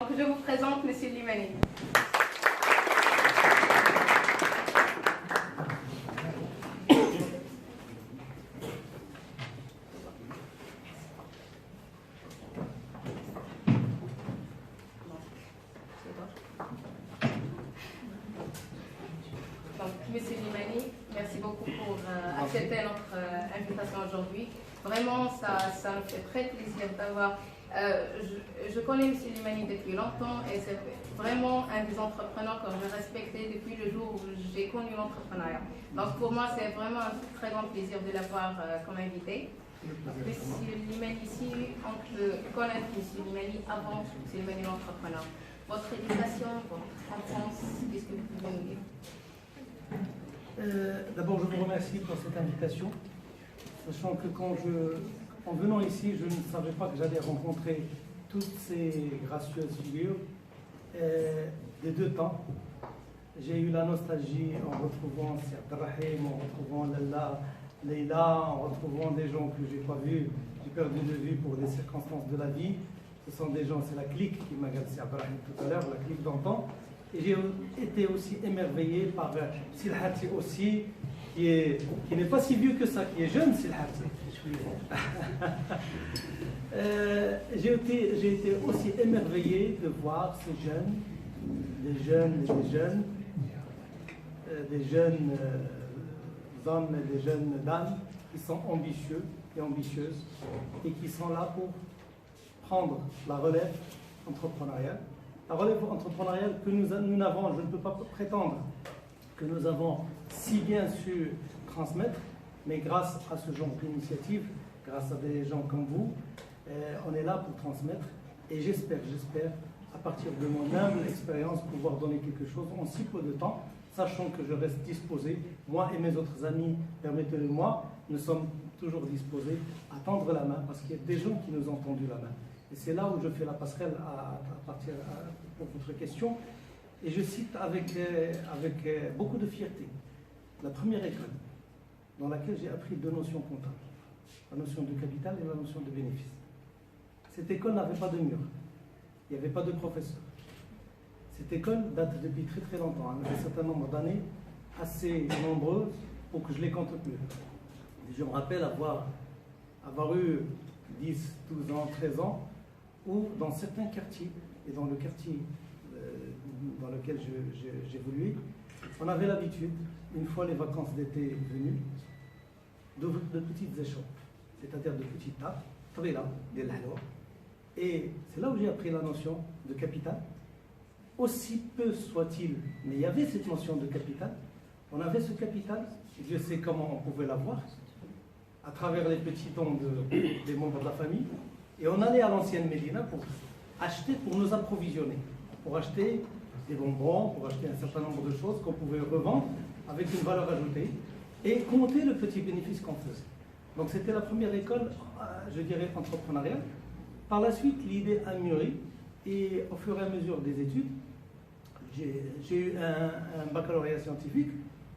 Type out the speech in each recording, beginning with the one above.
Donc, je vous présente M. Limani. Donc, M. Limani, merci beaucoup pour accepter notre invitation aujourd'hui. Vraiment, ça me fait très plaisir d'avoir... je connais M. Limani depuis longtemps et c'est vraiment un des entrepreneurs que je respectais depuis le jour où j'ai connu l'entrepreneuriat. Donc pour moi, c'est vraiment un très grand plaisir de l'avoir comme invité. M. Limani, ici, on peut connaître M. Limani avant M. Limani l'entrepreneur. Votre éducation, votre enfance, qu'est-ce que vous pouvez nous dire? D'abord, je vous remercie pour cette invitation, sachant que en venant ici, je ne savais pas que j'allais rencontrer toutes ces gracieuses figures des deux temps. J'ai eu la nostalgie en retrouvant Abdelrahim, en retrouvant Leïla, en retrouvant des gens que je n'ai pas vus, j'ai perdu de vue pour des circonstances de la vie. Ce sont des gens, c'est la clique qui m'a gardé Abdelrahim tout à l'heure, la clique d'antan. Et j'ai été aussi émerveillé par Silhati aussi, qui n'est pas si vieux que ça, qui est jeune, Silhati. J'ai été aussi émerveillé de voir ces jeunes, des jeunes hommes et des jeunes dames qui sont ambitieux et ambitieuses et qui sont là pour prendre la relève entrepreneuriale. La relève entrepreneuriale que nous avons, je ne peux pas prétendre que nous avons si bien su transmettre, mais grâce à ce genre d'initiative, grâce à des gens comme vous, on est là pour transmettre et j'espère, à partir de mon humble expérience, pouvoir donner quelque chose en si peu de temps, sachant que je reste disposé, moi et mes autres amis, permettez-le-moi, nous sommes toujours disposés à tendre la main parce qu'il y a des gens qui nous ont tendu la main. Et c'est là où je fais la passerelle pour votre question. Et je cite avec beaucoup de fierté la première école dans laquelle j'ai appris deux notions comptables, la notion de capital et la notion de bénéfice. Cette école n'avait pas de mur, il n'y avait pas de professeur. Cette école date depuis très très longtemps, un certain nombre d'années, assez nombreuses pour que je les compte plus. Et je me rappelle avoir eu 10, 12 ans, 13 ans, où dans certains quartiers, et dans le quartier dans lequel j'évoluais, on avait l'habitude, une fois les vacances d'été venues, d'ouvrir de petites échoppes, c'est-à-dire de petites tables, et c'est là où j'ai appris la notion de capital. Aussi peu soit-il, mais il y avait cette notion de capital. On avait ce capital, et Dieu sait comment on pouvait l'avoir, à travers les petits dons des membres de la famille. Et on allait à l'ancienne Médina pour acheter, pour nous approvisionner, pour acheter des bonbons, pour acheter un certain nombre de choses qu'on pouvait revendre avec une valeur ajoutée et compter le petit bénéfice qu'on faisait. Donc c'était la première école, je dirais, entrepreneuriale. Par la suite, l'idée a mûri et au fur et à mesure des études, j'ai eu un baccalauréat scientifique.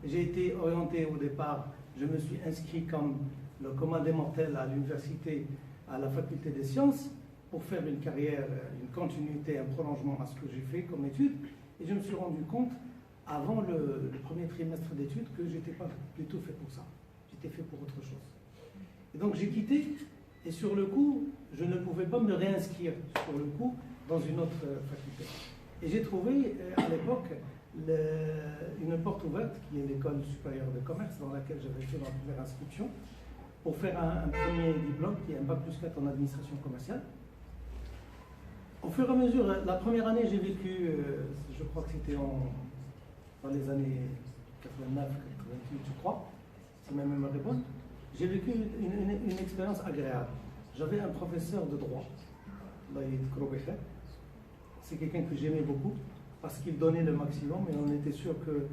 J'ai été orienté au départ, je me suis inscrit comme le commun des mortels à l'université, à la faculté des sciences, pour faire une carrière, une continuité, un prolongement à ce que j'ai fait comme études. Et je me suis rendu compte, avant le premier trimestre d'études, que je n'étais pas du tout fait pour ça. J'étais fait pour autre chose. Et donc j'ai quitté, et sur le coup, je ne pouvais pas me réinscrire sur le coup dans une autre faculté. Et j'ai trouvé à l'époque une porte ouverte, qui est l'école supérieure de commerce, dans laquelle j'avais fait ma première inscription, pour faire un premier diplôme, qui est un bac+4 en administration commerciale. Au fur et à mesure, la première année, j'ai vécu, je crois que c'était dans les années 89, 88, je crois, si ma mémoire est bonne, j'ai vécu une expérience agréable. J'avais un professeur de droit, c'est quelqu'un que j'aimais beaucoup, parce qu'il donnait le maximum, et on était sûr que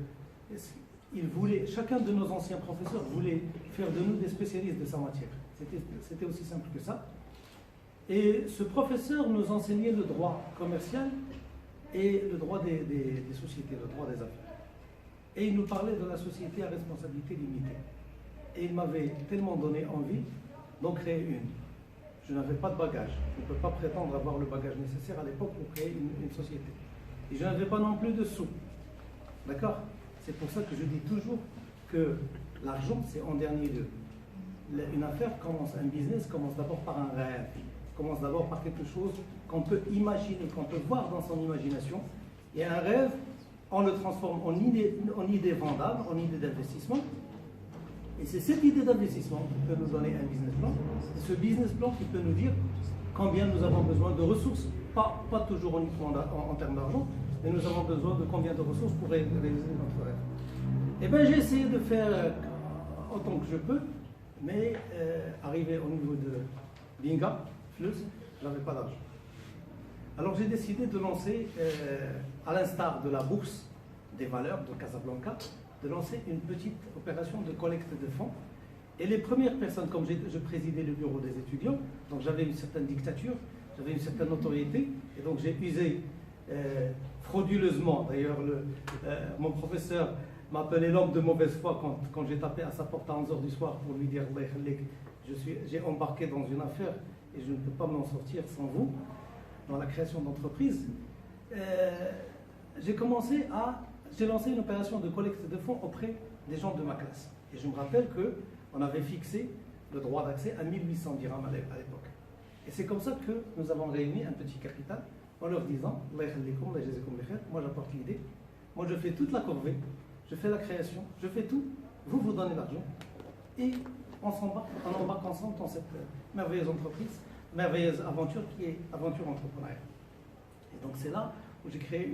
chacun de nos anciens professeurs voulait faire de nous des spécialistes de sa matière. C'était aussi simple que ça. Et ce professeur nous enseignait le droit commercial et le droit des sociétés, le droit des affaires. Et il nous parlait de la société à responsabilité limitée. Et il m'avait tellement donné envie d'en créer une. je n'avais pas de bagage. Je ne peux pas prétendre avoir le bagage nécessaire à l'époque pour créer une société. Et je n'avais pas non plus de sous. D'accord? C'est pour ça que je dis toujours que l'argent, c'est en dernier lieu. Une affaire commence, un business commence d'abord par un rêve, commence d'abord par quelque chose qu'on peut imaginer, qu'on peut voir dans son imagination. Et un rêve, on le transforme en idée vendable, en idée d'investissement. Et c'est cette idée d'investissement qui peut nous donner un business plan. C'est ce business plan qui peut nous dire combien nous avons besoin de ressources, pas toujours uniquement en termes d'argent, mais nous avons besoin de combien de ressources pour réaliser notre rêve. Et bien j'ai essayé de faire autant que je peux, mais arrivé au niveau de Binga, Flux, je n'avais pas d'argent. Alors j'ai décidé de lancer, à l'instar de la bourse des valeurs de Casablanca, de lancer une petite opération de collecte de fonds. Et les premières personnes, comme je présidais le bureau des étudiants, donc j'avais une certaine dictature, j'avais une certaine autorité, et donc j'ai usé frauduleusement, d'ailleurs mon professeur m'appelait l'homme de mauvaise foi quand j'ai tapé à sa porte à 11h du soir pour lui dire j'ai embarqué dans une affaire et je ne peux pas m'en sortir sans vous, dans la création d'entreprise. J'ai lancé une opération de collecte de fonds auprès des gens de ma classe. Et je me rappelle qu'on avait fixé le droit d'accès à 1800 dirhams à l'époque. Et c'est comme ça que nous avons réuni un petit capital en leur disant « moi j'apporte l'idée, moi je fais toute la corvée, je fais la création, je fais tout, vous donnez l'argent. Et on embarque ensemble dans cette merveilleuse entreprise, merveilleuse aventure qui est aventure entrepreneuriale. » Et donc c'est là où j'ai créé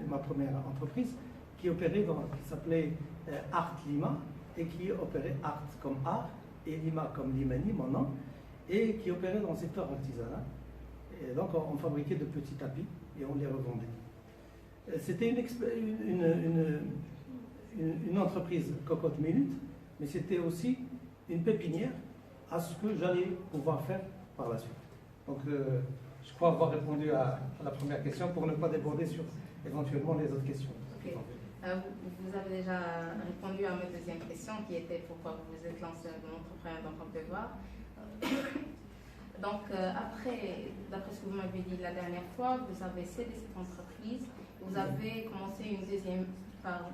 ma première entreprise qui opérait qui s'appelait Art Lima et qui opérait Art comme art et Lima comme Limani, mon nom, et qui opérait dans le secteur artisanal. Et donc on fabriquait de petits tapis et on les revendait. C'était une entreprise cocotte minute, mais c'était aussi une pépinière à ce que j'allais pouvoir faire par la suite. Donc je crois avoir répondu à la première question pour ne pas déborder sur éventuellement les autres questions. Okay. Vous avez déjà répondu à ma deuxième question qui était pourquoi vous vous êtes lancé dans l'entrepreneuriat dans Côte d'Ivoire. Donc après, d'après ce que vous m'avez dit la dernière fois, vous avez cédé cette entreprise, vous avez commencé une deuxième part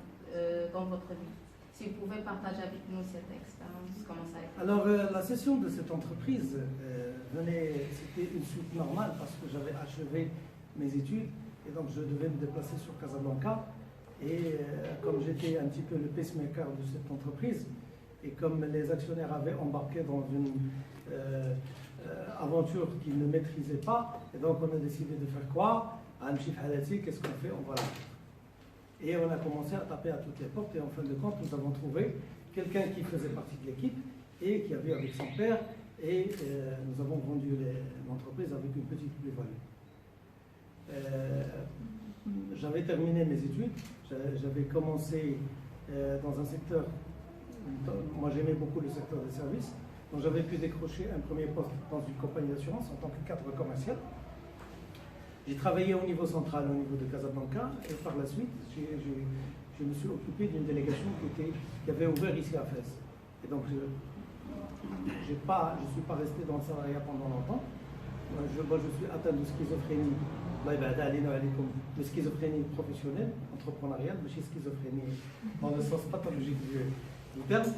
dans votre vie. Si vous pouvez partager avec nous cette expérience, comment ça a été? Alors la cession de cette entreprise c'était une suite normale parce que j'avais achevé mes études et donc je devais me déplacer sur Casablanca. Et comme j'étais un petit peu le pacemaker de cette entreprise, et comme les actionnaires avaient embarqué dans une aventure qu'ils ne maîtrisaient pas, et donc on a décidé de faire quoi? Qu'est-ce qu'on fait? On va la faire. Et on a commencé à taper à toutes les portes, et en fin de compte, nous avons trouvé quelqu'un qui faisait partie de l'équipe, et qui avait avec son père, et nous avons vendu l'entreprise avec une petite plus-value. J'avais terminé mes études, j'avais commencé dans un secteur, moi j'aimais beaucoup le secteur des services, donc j'avais pu décrocher un premier poste dans une compagnie d'assurance en tant que cadre commercial. J'ai travaillé au niveau central, au niveau de Casablanca, et par la suite, je me suis occupé d'une délégation qui avait ouvert ici à Fès. Et donc je ne suis pas resté dans le salariat pendant longtemps. Je suis atteint de schizophrénie. De schizophrénie professionnelle, entrepreneuriale, mais chez schizophrénie dans le sens pathologique du terme.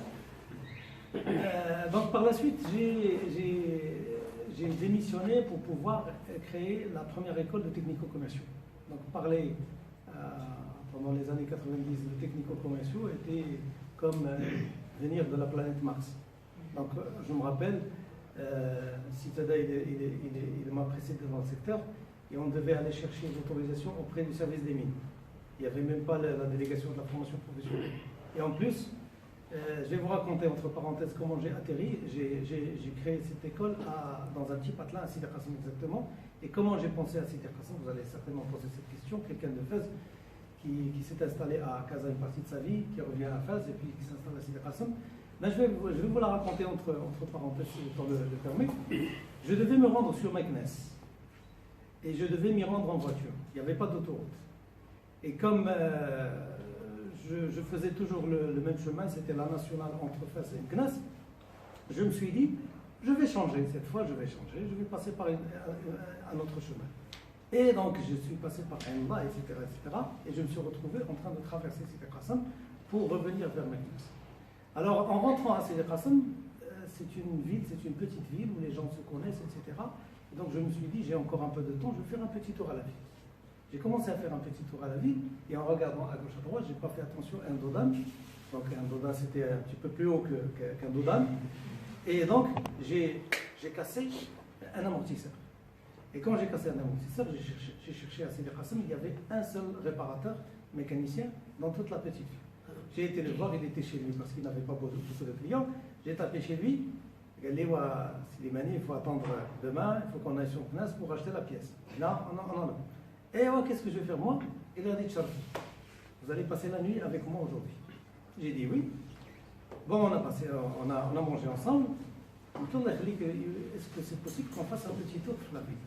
Donc par la suite, j'ai démissionné pour pouvoir créer la première école de technico-commerciaux. Donc parler pendant les années 90 de technico-commerciaux était comme venir de la planète Mars. Donc je me rappelle, Citada il m'a précédé dans le secteur, et on devait aller chercher l'autorisation auprès du service des mines. Il n'y avait même pas la délégation de la formation professionnelle. Et en plus, je vais vous raconter entre parenthèses comment j'ai atterri. J'ai créé cette école dans un petit patelin à Sidi Qassem exactement. Et comment j'ai pensé à Sidi Qassem? Vous allez certainement poser cette question. Quelqu'un de Fès qui s'est installé à Casa une partie de sa vie, qui revient à Fès et puis qui s'installe à Sidi Qassem. Là, je vais vous la raconter entre parenthèses, si le temps le permet. Je devais me rendre sur Meknes. Et je devais m'y rendre en voiture. Il n'y avait pas d'autoroute. Et comme je faisais toujours le même chemin, c'était la nationale entre Fès et Meknes, je me suis dit, je vais changer, cette fois je vais changer, je vais passer par un autre chemin. Et donc je suis passé par Aïnba, etc., etc. Et je me suis retrouvé en train de traverser Sidi Qassam pour revenir vers Meknès. Alors en rentrant à Sidi Qassam, c'est une ville, c'est une petite ville où les gens se connaissent, etc. Et donc je me suis dit, j'ai encore un peu de temps, je vais faire un petit tour à la ville. J'ai commencé à faire un petit tour à la ville, et en regardant à gauche à droite, je n'ai pas fait attention à un dodan. Donc un dodan, c'était un petit peu plus haut qu'un dodan. Et donc j'ai cassé un amortisseur. Et quand j'ai cassé un amortisseur, j'ai cherché à Sidi Qassam, il y avait un seul réparateur mécanicien dans toute la petite ville. J'ai été le voir, il était chez lui parce qu'il n'avait pas beaucoup de clients. J'ai tapé chez lui, il a dit Slimani, il faut attendre demain, il faut qu'on aille sur place pour acheter la pièce. Non. Et qu'est-ce que je vais faire moi? Il a dit Tcharfi, vous allez passer la nuit avec moi aujourd'hui. J'ai dit oui. Bon, on a mangé ensemble. Est-ce que c'est possible qu'on fasse un petit tour de la ville?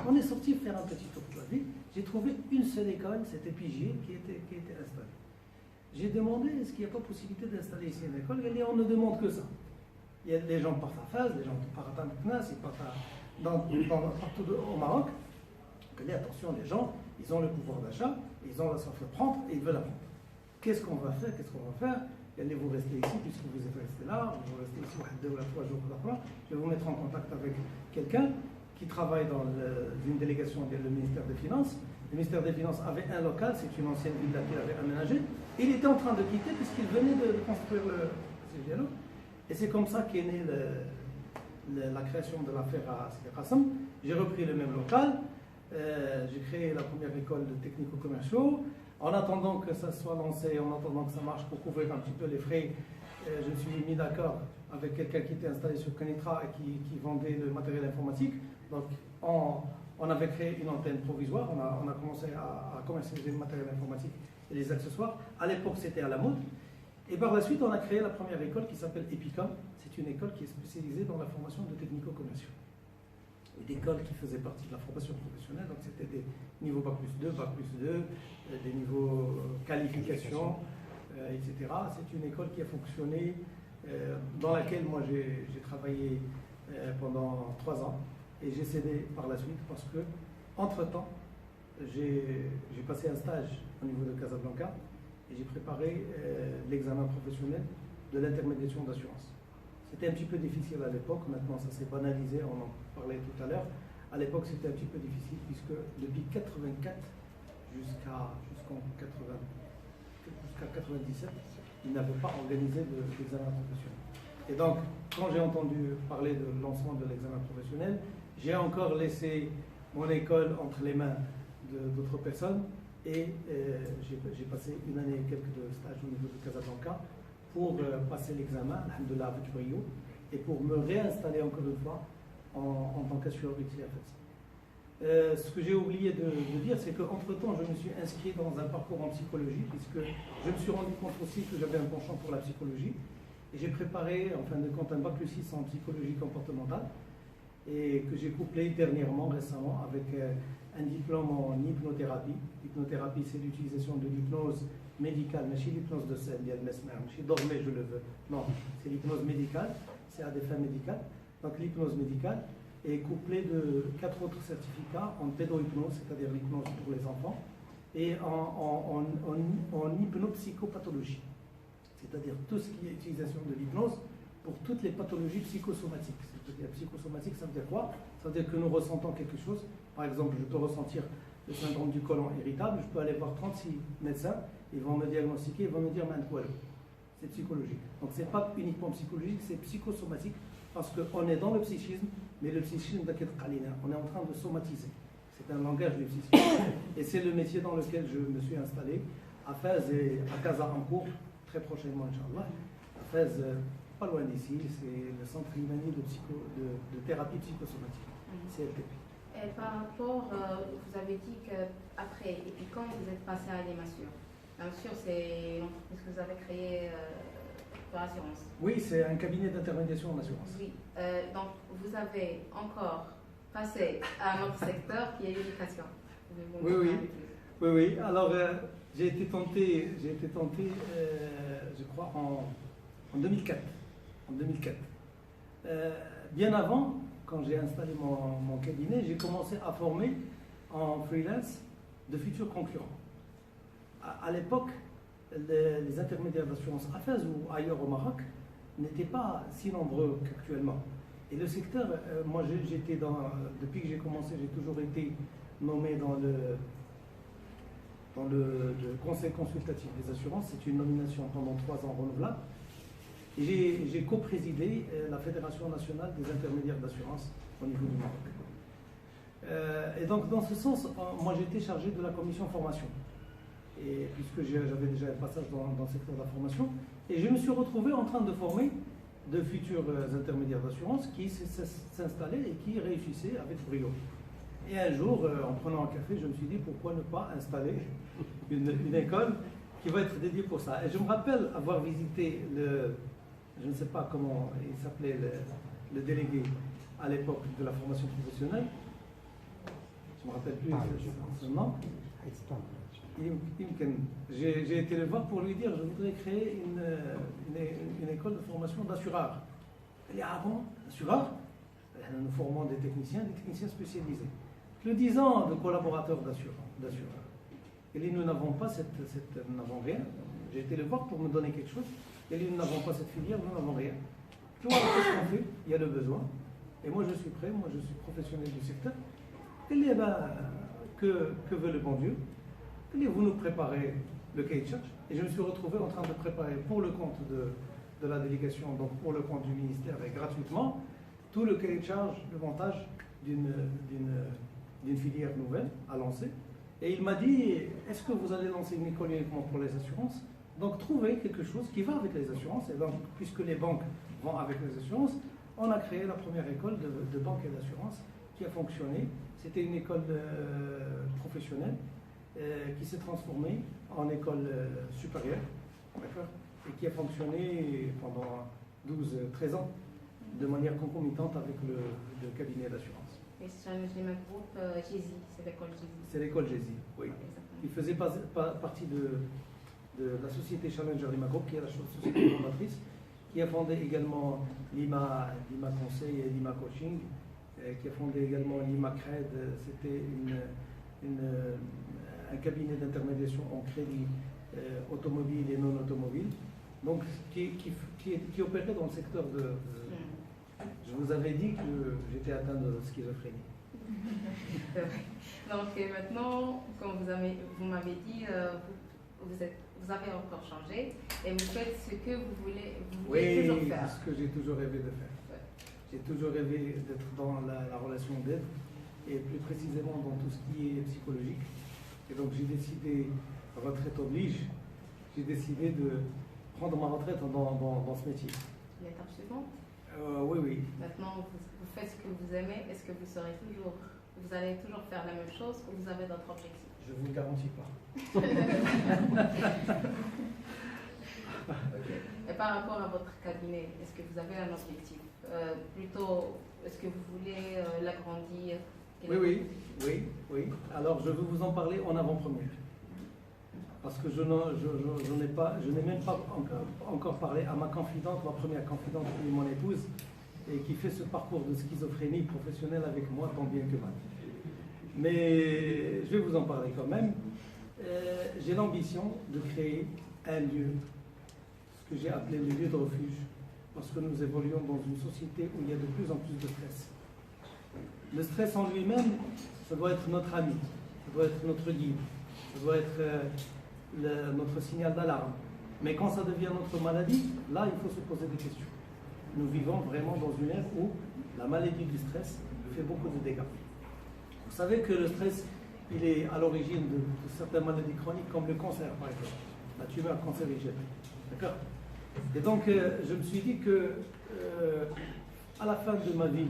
On est sorti faire un petit tour de la ville. J'ai trouvé une seule école, c'était Pigier, qui était installée. J'ai demandé, est-ce qu'il n'y a pas possibilité d'installer ici une école? Il a dit, on ne demande que ça. Il y a les gens partent à Fès, les gens partent à Meknès, ils partent partout au Maroc. Il dit, attention, les gens, ils ont le pouvoir d'achat, ils ont la soif de prendre et ils veulent apprendre. Qu'est-ce qu'on va faire? Il dit, vous restez ici, puisque vous êtes resté là, vous restez ici 2 ou 3 jours après. Je vais vous mettre en contact avec quelqu'un qui travaille dans une délégation du ministère des Finances. Le ministère des Finances avait un local, c'est une ancienne villa qu'il avait aménagée. Il était en train de quitter puisqu'il venait de construire le dialogue. Et c'est comme ça qu'est née la création de l'affaire à Sidi Qassam. J'ai repris le même local, j'ai créé la première école de technico-commerciaux. En attendant que ça soit lancé, en attendant que ça marche pour couvrir un petit peu les frais, je me suis mis d'accord avec quelqu'un qui était installé sur Canitra et qui vendait le matériel informatique. Donc on avait créé une antenne provisoire, on a commencé à commercialiser le matériel informatique et les accessoires. À l'époque, c'était à la mode. Et par la suite, on a créé la première école qui s'appelle Epicom. C'est une école qui est spécialisée dans la formation de technico-commerciaux. Une école qui faisait partie de la formation professionnelle, donc c'était des niveaux Bac plus 2, Bac plus 2, des niveaux qualification, etc. C'est une école qui a fonctionné, dans laquelle moi j'ai travaillé pendant 3 ans, et j'ai cédé par la suite parce que, entre-temps, j'ai passé un stage au niveau de Casablanca et j'ai préparé l'examen professionnel de l'intermédiation d'assurance. C'était un petit peu difficile à l'époque, maintenant ça s'est banalisé, on en parlait tout à l'heure. À l'époque c'était un petit peu difficile puisque depuis 84 jusqu'à 97, ils n'avaient pas organisé l'examen professionnel. Et donc, quand j'ai entendu parler de lancement de l'examen professionnel, j'ai encore laissé mon école entre les mains d'autres personnes et j'ai passé une année et quelques de stage au niveau de Casablanca pour passer l'examen, alhamdoulilah, avec brio, et pour me réinstaller encore une fois en tant qu'assureur ici à Fès. Ce que j'ai oublié de dire, c'est qu'entre-temps, je me suis inscrit dans un parcours en psychologie, puisque je me suis rendu compte aussi que j'avais un penchant pour la psychologie, et j'ai préparé, en fin de compte, un bac plus 6 en psychologie comportementale, et que j'ai couplé récemment, avec un diplôme en hypnothérapie. L'hypnothérapie, c'est l'utilisation de l'hypnose médicale, mais chez l'hypnose de scène, chez dormez, je le veux. Non, c'est l'hypnose médicale, c'est à des fins médicales. Donc l'hypnose médicale est couplée de 4 autres certificats en pédohypnose, c'est-à-dire l'hypnose pour les enfants, et en hypnopsychopathologie, c'est-à-dire tout ce qui est utilisation de l'hypnose pour toutes les pathologies psychosomatiques. C'est-à-dire psychosomatique, ça veut dire quoi? Ça veut dire que nous ressentons quelque chose. Par exemple, je peux ressentir le syndrome du côlon irritable, je peux aller voir 36 médecins, ils vont me diagnostiquer, ils vont me dire c'est psychologique. Donc c'est pas uniquement psychologique, c'est psychosomatique, parce qu'on est dans le psychisme, mais le psychisme on est en train de somatiser. C'est un langage du psychisme. Et c'est le métier dans lequel je me suis installé, à Fès et à Casa en cours, très prochainement, Inch'Allah. À Fès, pas loin d'ici, c'est le centre Imani de thérapie psychosomatique, CLTP. Et par rapport, vous avez dit qu'après, et puis quand vous êtes passé à Limassure, Limassure, c'est l'entreprise que vous avez créée pour l'assurance. Oui, c'est un cabinet d'intermédiation en assurance. Oui, donc vous avez encore passé à un autre secteur qui est l'éducation. Oui. Alors, j'ai été tenté, je crois, en 2004. bien avant, quand j'ai installé mon cabinet, j'ai commencé à former en freelance de futurs concurrents. À l'époque, les intermédiaires d'assurance à Fès ou ailleurs au Maroc n'étaient pas si nombreux qu'actuellement. Et le secteur, moi depuis que j'ai commencé, j'ai toujours été nommé dans le conseil consultatif des assurances. C'est une nomination pendant 3 ans renouvelable. Et j'ai co-présidé la Fédération nationale des intermédiaires d'assurance au niveau du Maroc. Et donc, dans ce sens, moi j'étais chargé de la commission formation. Et puisque j'avais déjà un passage dans le secteur de la formation, et je me suis retrouvé en train de former de futurs intermédiaires d'assurance qui s'installaient et qui réussissaient avec brio. Et un jour, en prenant un café, je me suis dit pourquoi ne pas installer une école qui va être dédiée pour ça. Et je me rappelle avoir visité je ne sais pas comment il s'appelait le délégué à l'époque de la formation professionnelle. Je ne me rappelle plus son nom. J'ai été le voir pour lui dire je voudrais créer une école de formation d'assureurs. Il dit ah bon, assureurs? Nous formons des techniciens spécialisés. Le 10 ans de collaborateurs d'assureurs. Et nous n'avons pas nous n'avons rien. J'ai été le voir pour me donner quelque chose. Et nous n'avons pas cette filière, nous n'avons rien. Tout qu'est-ce qu'on fait? Il y a le besoin. Et moi je suis prêt, moi je suis professionnel du secteur. Et dit, que veut le bon Dieu? Il dit, vous nous préparez le cahier de charge. Et je me suis retrouvé en train de préparer pour le compte de la délégation, donc pour le compte du ministère, et gratuitement, tout le cahier de charge, le montage d'une filière nouvelle à lancer. Et il m'a dit, est-ce que vous allez lancer une école uniquement pour les assurances? Donc trouvez quelque chose qui va avec les assurances. Et donc, puisque les banques vont avec les assurances, on a créé la première école de banque et d'assurance qui a fonctionné. C'était une école professionnelle qui s'est transformée en école supérieure, et qui a fonctionné pendant 12-13 ans de manière concomitante avec le cabinet d'assurance. Et Challenge Lima Group, GESI, c'est l'école GESI. C'est l'école GESI, oui. Il faisait partie de la société Challenger Lima Group, qui est la société fondatrice, qui a fondé également Lima Conseil et Lima Coaching, qui a fondé également Lima Cred. C'était un cabinet d'intermédiation en crédit automobile et non automobile, donc qui opérait dans le secteur de... Je vous avais dit que j'étais atteint de schizophrénie. Donc maintenant, comme vous m'avez dit, vous avez encore changé et vous faites ce que vous voulez toujours faire. Oui, ce que j'ai toujours rêvé de faire. Ouais. J'ai toujours rêvé d'être dans la relation d'aide et plus précisément dans tout ce qui est psychologique. Et donc j'ai décidé, retraite oblige, j'ai décidé de prendre ma retraite dans ce métier. L'étape suivante? Oui. Maintenant, vous faites ce que vous aimez. Est-ce que vous allez toujours faire la même chose ou vous avez d'autres objectifs? Je ne vous le garantis pas. Okay. Et par rapport à votre cabinet, est-ce que vous avez un objectif? Plutôt, est-ce que vous voulez l'agrandir? Oui. Alors, je vais vous en parler en avant-première. Parce que je n'ai même pas encore parlé à ma confidente, ma première confidente, qui est mon épouse, et qui fait ce parcours de schizophrénie professionnelle avec moi, tant bien que mal. Mais je vais vous en parler quand même. J'ai l'ambition de créer un lieu, ce que j'ai appelé le lieu de refuge, parce que nous évoluons dans une société où il y a de plus en plus de stress. Le stress en lui-même, ça doit être notre ami, ça doit être notre guide, ça doit être notre signal d'alarme. Mais quand ça devient notre maladie, là, il faut se poser des questions. Nous vivons vraiment dans une ère où la maladie du stress fait beaucoup de dégâts. Vous savez que le stress, il est à l'origine de certaines maladies chroniques, comme le cancer, par exemple, la tumeur cancérigène. D'accord? Et donc, je me suis dit que, à la fin de ma vie,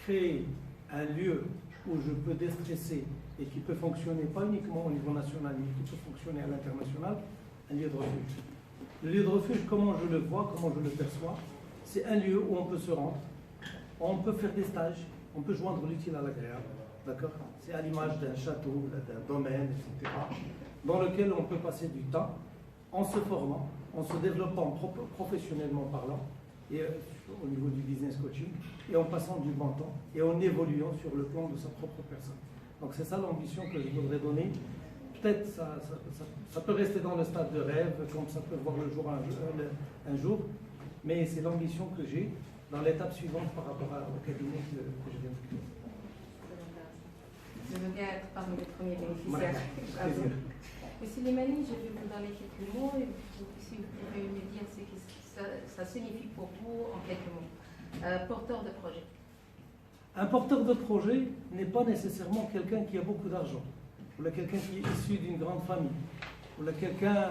créer un lieu où je peux déstresser et qui peut fonctionner pas uniquement au niveau national, mais qui peut fonctionner à l'international, un lieu de refuge. Le lieu de refuge, comment je le vois, comment je le perçois, c'est un lieu où on peut se rendre, on peut faire des stages, on peut joindre l'utile à l'agréable, d'accord? C'est à l'image d'un château, d'un domaine, etc., dans lequel on peut passer du temps en se formant, en se développant professionnellement parlant, et au niveau du business coaching, et en passant du bon temps, et en évoluant sur le plan de sa propre personne. Donc c'est ça l'ambition que je voudrais donner. Peut-être ça peut rester dans le stade de rêve, comme ça peut voir le jour un jour, mais c'est l'ambition que j'ai dans l'étape suivante par rapport au cabinet que je viens de créer. Je veux bien être parmi les premiers bénéficiaires. Monsieur Limani, je vais vous donner quelques mots et si vous pouvez me dire ce que ça signifie pour vous en quelques mots. Porteur de projet. Un porteur de projet n'est pas nécessairement quelqu'un qui a beaucoup d'argent, ou quelqu'un qui est issu d'une grande famille, ou quelqu'un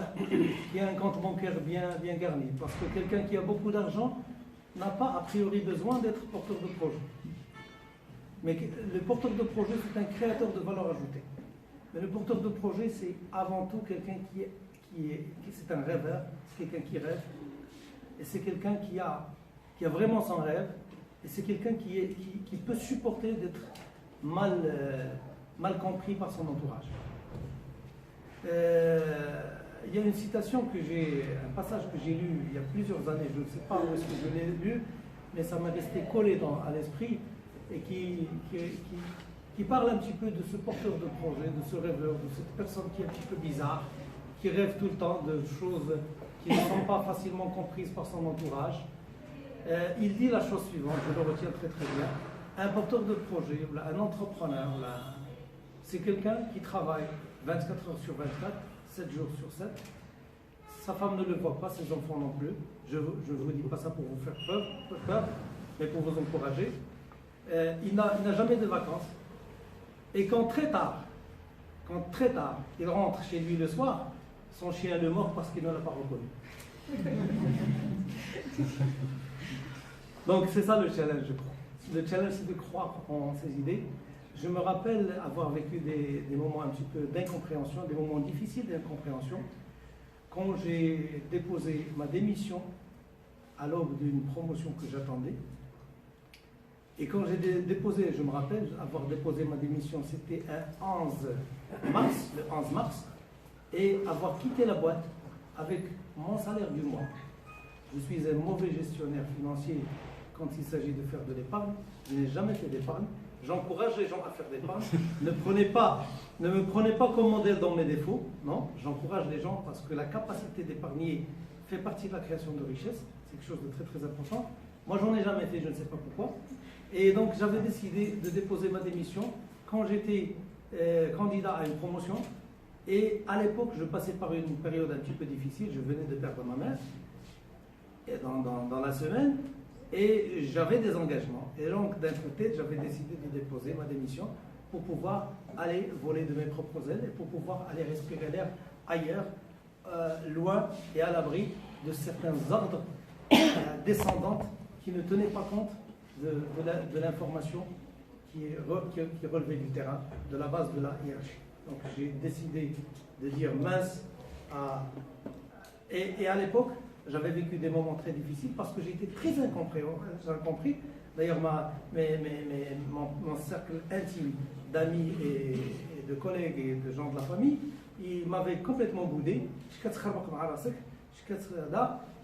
qui a un compte bancaire bien garni. Parce que quelqu'un qui a beaucoup d'argent n'a pas a priori besoin d'être porteur de projet. Mais le porteur de projet, c'est un créateur de valeur ajoutée. Mais le porteur de projet, c'est avant tout quelqu'un c'est un rêveur, c'est quelqu'un qui rêve, et c'est quelqu'un qui a vraiment son rêve, et c'est quelqu'un qui peut supporter d'être mal compris par son entourage. Il y a une citation un passage que j'ai lu il y a plusieurs années, je ne sais pas où est-ce que je l'ai lu, mais ça m'a resté collé à l'esprit, et qui parle un petit peu de ce porteur de projet, de ce rêveur, de cette personne qui est un petit peu bizarre, qui rêve tout le temps de choses qui ne sont pas facilement comprises par son entourage. Il dit la chose suivante, je le retiens très très bien. Un porteur de projet, un entrepreneur, c'est quelqu'un qui travaille 24 heures sur 24, 7 jours sur 7. Sa femme ne le voit pas, ses enfants non plus. Je ne vous dis pas ça pour vous faire peur, mais pour vous encourager. Il n'a jamais de vacances. Et quand très tard, il rentre chez lui le soir, son chien le mord parce qu'il ne l'a pas reconnu. Donc c'est ça le challenge, je crois. Le challenge, c'est de croire en ses idées. Je me rappelle avoir vécu des moments un petit peu d'incompréhension, des moments difficiles d'incompréhension, quand j'ai déposé ma démission à l'aube d'une promotion que j'attendais. Et quand j'ai déposé, je me rappelle avoir déposé ma démission, c'était le 11 mars, et avoir quitté la boîte avec mon salaire du mois. Je suis un mauvais gestionnaire financier quand il s'agit de faire de l'épargne. Je n'ai jamais fait d'épargne. J'encourage les gens à faire d'épargne. Ne me prenez pas comme modèle dans mes défauts. Non, j'encourage les gens parce que la capacité d'épargner fait partie de la création de richesse. C'est quelque chose de très très important. Moi, j'en ai jamais fait, je ne sais pas pourquoi. Et donc, j'avais décidé de déposer ma démission quand j'étais candidat à une promotion. Et à l'époque, je passais par une période un petit peu difficile. Je venais de perdre ma mère dans la semaine. Et j'avais des engagements. Et donc, d'un côté, j'avais décidé de déposer ma démission pour pouvoir aller voler de mes propres ailes et pour pouvoir aller respirer l'air ailleurs, loin et à l'abri de certains ordres descendants qui ne tenaient pas compte de l'information qui relevait du terrain, de la base de la hiérarchie. Donc j'ai décidé de dire mince et à l'époque, j'avais vécu des moments très difficiles parce que j'étais très incompris. D'ailleurs, mon cercle intime d'amis et de collègues et de gens de la famille, ils m'avaient complètement boudé.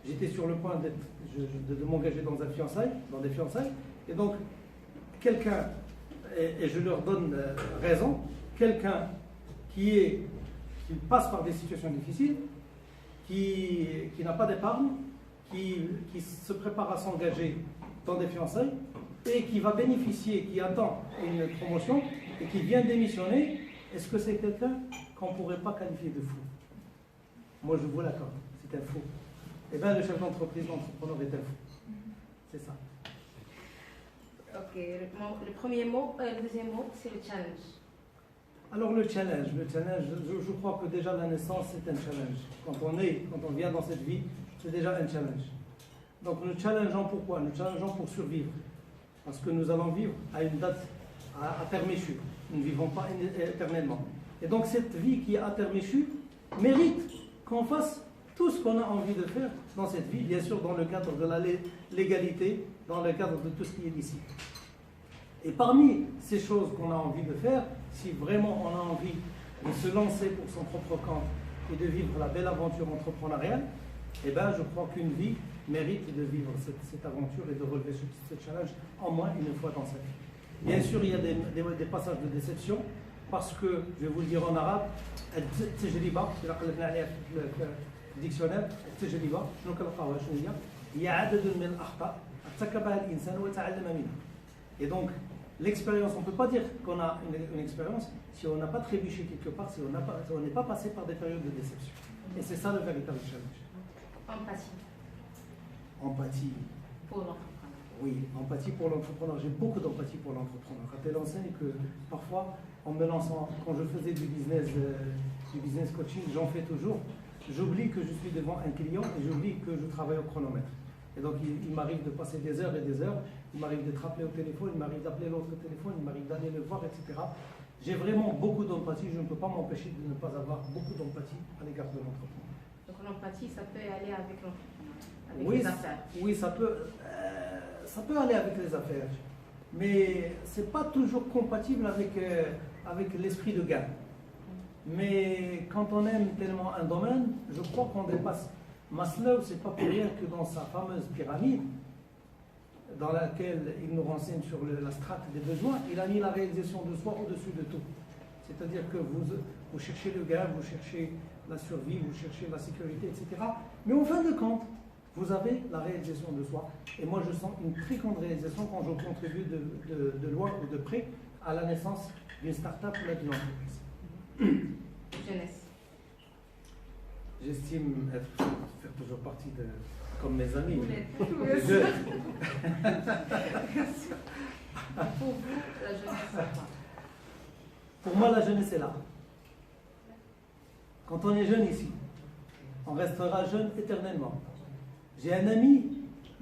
J'étais sur le point de m'engager dans des fiançailles. Et donc, quelqu'un, et je leur donne raison, quelqu'un qui passe par des situations difficiles, qui n'a pas d'épargne, qui se prépare à s'engager dans des fiançailles et qui va bénéficier, qui attend une promotion et qui vient démissionner, est-ce que c'est quelqu'un qu'on ne pourrait pas qualifier de fou? Moi, je vous l'accorde, c'est un fou. Eh bien, le chef d'entreprise, l'entrepreneur est un fou. C'est ça. Ok, le premier mot, le deuxième mot, c'est le challenge. Alors le challenge, je crois que déjà la naissance c'est un challenge. Quand on vient dans cette vie, c'est déjà un challenge. Donc nous challengeons pourquoi? Nous challengeons pour survivre. Parce que nous allons vivre à une date, à terme échu. Nous ne vivons pas éternellement. Et donc cette vie qui est à terme échu mérite qu'on fasse tout ce qu'on a envie de faire dans cette vie, bien sûr dans le cadre de la légalité, dans le cadre de tout ce qui est ici. Et parmi ces choses qu'on a envie de faire, si vraiment on a envie de se lancer pour son propre compte et de vivre la belle aventure entrepreneuriale, eh ben, je crois qu'une vie mérite de vivre cette aventure et de relever ce challenge au moins une fois dans sa vie. Bien sûr, il y a des passages de déception, parce que, je vais vous le dire en arabe, التجربة إذا قلبنا عليها في الديكسيونير التجربة شنو كنلقاوها شنو هي عدد من الأخطاء ارتكبها الإنسان وتعلم منها. Et donc, l'expérience, on ne peut pas dire qu'on a une expérience si on n'a pas trébuché quelque part, si on n'est pas passé par des périodes de déception. Et c'est ça le véritable challenge. Empathie. Empathie. Pour l'entrepreneur. Oui, empathie pour l'entrepreneur. J'ai beaucoup d'empathie pour l'entrepreneur. À telle enseigne que parfois, en me lançant, quand je faisais du business coaching, j'en fais toujours, j'oublie que je suis devant un client et j'oublie que je travaille au chronomètre. Et donc, il m'arrive de passer des heures et des heures, il m'arrive d'être appelé au téléphone, il m'arrive d'appeler l'autre au téléphone, il m'arrive d'aller le voir, etc. J'ai vraiment beaucoup d'empathie, je ne peux pas m'empêcher de ne pas avoir beaucoup d'empathie à l'égard de l'entrepreneur. Donc l'empathie, ça peut aller avec l'entrepreneur, avec Oui, les affaires. Oui, ça peut aller avec les affaires, mais ce n'est pas toujours compatible avec l'esprit de gain. Mais quand on aime tellement un domaine, je crois qu'on dépasse. Maslow, c'est pas pour rien que dans sa fameuse pyramide, dans laquelle il nous renseigne sur la strate des besoins, il a mis la réalisation de soi au-dessus de tout. C'est-à-dire que vous cherchez le gain, vous cherchez la survie, vous cherchez la sécurité, etc. Mais au fin de compte, vous avez la réalisation de soi. Et moi, je sens une très grande réalisation quand je contribue de loin ou de près à la naissance d'une start-up ou d'une entreprise. Jeunesse. J'estime faire toujours partie comme mes amis. Vous l'êtes. Je- Pour vous, la jeunesse, c'est quoi? Pour moi, la jeunesse est là. Quand on est jeune ici, on restera jeune éternellement. J'ai un ami,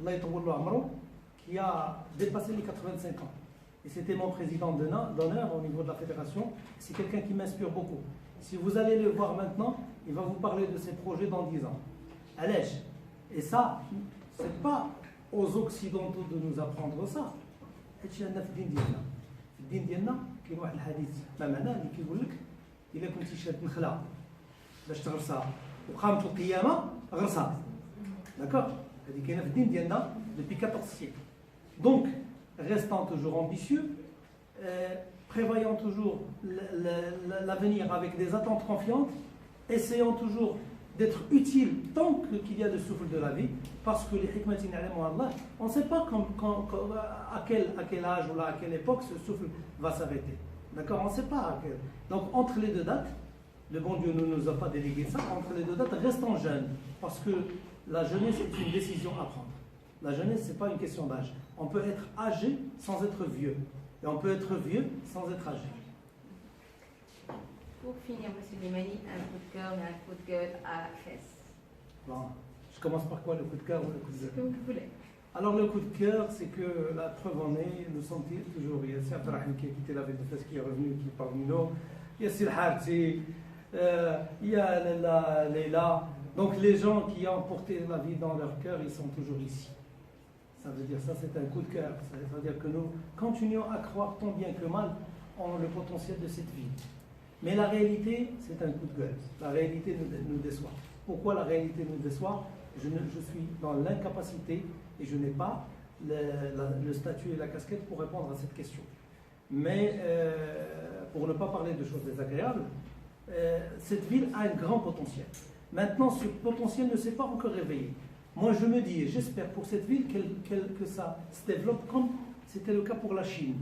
Allah yatawwal amro, qui a dépassé les 85 ans. Et c'était mon président d'honneur au niveau de la fédération. C'est quelqu'un qui m'inspire beaucoup. Si vous allez le voir maintenant, il va vous parler de ses projets dans 10 ans. Allège. Et ça, ce n'est pas aux Occidentaux de nous apprendre ça. هادشي عندنا في الدين ديالنا. في الدين ديالنا كاين واحد الحديث ما معناه اللي كيقول لك إلا كنتي شاد نخلة باش تغرسها وقامت القيامة غرسها. D'accord? هذه كاينه في الدين ديالنا depuis 14 siècles. Donc, restant toujours ambitieux, prévoyant toujours l'avenir avec des attentes confiantes, essayant toujours d'être utile tant qu'il y a le souffle de la vie, parce que les hikmatin ya'lamu Allah, on ne sait pas à quel âge ou à quelle époque ce souffle va s'arrêter. D'accord? On ne sait pas à quel. Donc entre les deux dates, le bon Dieu ne nous a pas délégué ça, entre les deux dates, restons jeunes, parce que la jeunesse est une décision à prendre. La jeunesse, ce n'est pas une question d'âge. On peut être âgé sans être vieux, et on peut être vieux sans être âgé. Pour finir, M. Limani, un coup de cœur et un coup de gueule à la fesse. Bon, je commence par quoi, le coup de cœur ou le coup de Ce gueule? que vous voulez. Alors le coup de cœur, c'est que la preuve en est, nous sommes toujours, il y a Sir Abdelrahim qui a quitté la ville de Fès, qui est revenu, qui est parmi nous, il y a Sir Harti, il y a Leila. Donc les gens qui ont porté la vie dans leur cœur, ils sont toujours ici. Ça veut dire ça, c'est un coup de cœur. Ça veut dire que nous continuons à croire tant bien que mal en le potentiel de cette vie. Mais la réalité, c'est un coup de gueule. La réalité nous déçoit. Pourquoi la réalité nous déçoit? Je suis dans l'incapacité et je n'ai pas le statut et la casquette pour répondre à cette question. Mais pour ne pas parler de choses désagréables, cette ville a un grand potentiel. Maintenant, ce potentiel ne s'est pas encore réveillé. Moi, je me dis, et j'espère pour cette ville que ça se développe comme c'était le cas pour la Chine.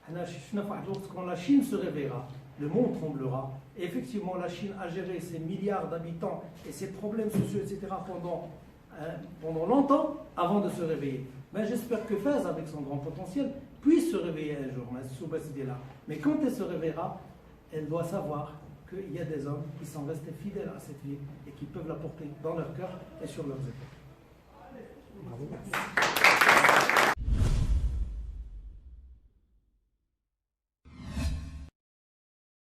Quand la Chine se réveillera, le monde tremblera. Et effectivement, la Chine a géré ses milliards d'habitants et ses problèmes sociaux, etc. pendant longtemps avant de se réveiller. Ben, j'espère que Fès, avec son grand potentiel, puisse se réveiller un jour. Mais quand elle se réveillera, elle doit savoir qu'il y a des hommes qui sont restés fidèles à cette ville et qui peuvent la porter dans leur cœur et sur leurs épaules. Bravo.